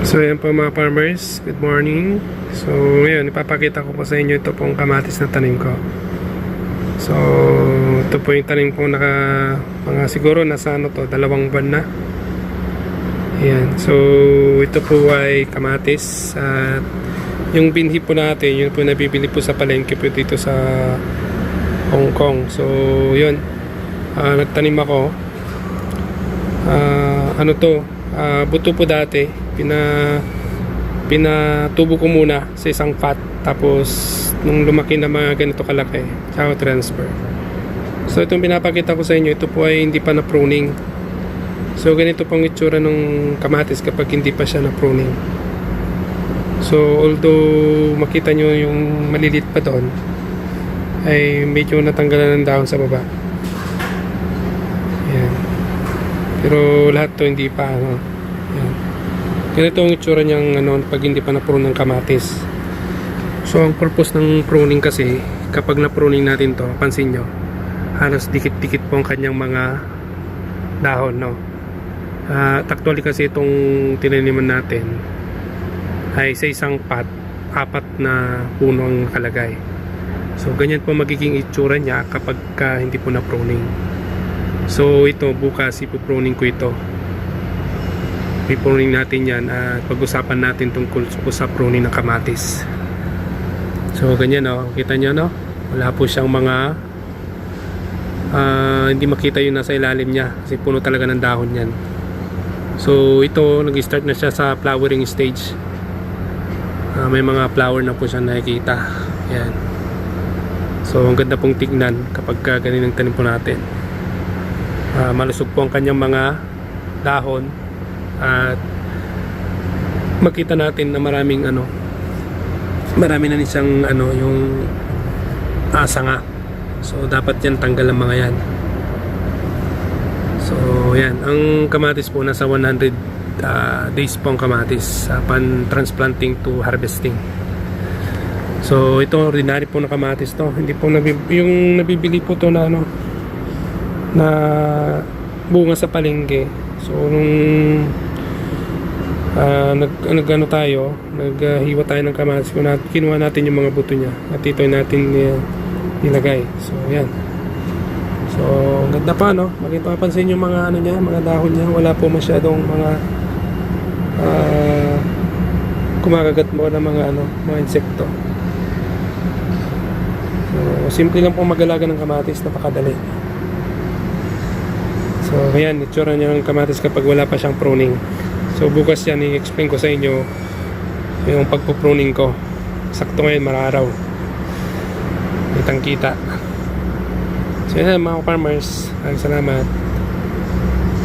So yan po mga farmers, good morning. So ngayon ipapakita ko po sa inyo ito pong kamatis na tanim ko. So ito po yung tanim ko mga siguro nasa dalawang buwan na. Ayan, so ito po ay kamatis at yung binhi po natin, yun po nabibili po sa palengke po dito sa Hong Kong. So yun, nagtanim ako. Buto po dati, pinatubo ko muna sa isang pot, tapos nung lumaki na mga ganito kalaki, tsaka transfer. So itong pinapakita ko sa inyo, ito po ay hindi pa na pruning. So ganito pang itsura ng kamatis kapag hindi pa siya na pruning. So although makita nyo yung malilit pa doon, ay medyo natanggalan ng dahon sa baba. Ayan. Pero lahat to hindi pa Ayan. Ganito ang itsura niyang pag hindi pa na-prune ng kamatis. So ang purpose ng pruning kasi, kapag na-pruning natin to, pansin nyo, halos dikit-dikit po ang kanyang mga dahon, no? Actually kasi itong tinaniman natin ay sa isang pot, 4 na puno ang nakalagay. So ganyan po magiging itsura niya kapag hindi po na-pruning. So ito, bukas ipupruning ko ito. Ipruning natin yan at pag-usapan natin tungkol sa pruning ng kamatis. So ganyan, kita nyo, wala po siyang mga hindi makita yung nasa ilalim niya kasi puno talaga ng dahon yan. So ito, nag-start na siya sa flowering stage. May mga flower na po siya nakikita. Yan. So ang ganda pong tignan kapag ganinang tanim po natin. Malusog po ang kanyang mga dahon at makita natin na marami na rin siyang yung sanga. So dapat yan tanggal ang mga yan. So yan, ang kamatis po nasa 100 days po ang kamatis upon transplanting to harvesting. So ito ordinary po na kamatis to, hindi po yung nabibili po to na na bunga sa palengke. So nung naghiwa tayo ng kamatis, kinuha natin yung mga buto niya at ito natin nilagay. So yan. So ang ganda pa, makita mapansin yung mga niya, mga dahon niya, wala po masyadong mga kumakagat mo ng mga insekto. So simple lang po mag-alaga ng kamatis, napakadali. So ayan, itsura niya ng kamatis kapag wala pa siyang pruning. So bukas yan i-explain ko sa inyo yung pagpo-pruning ko. Sakto ngayon mararaw, kitang kita. So yan mga farmers, salamat.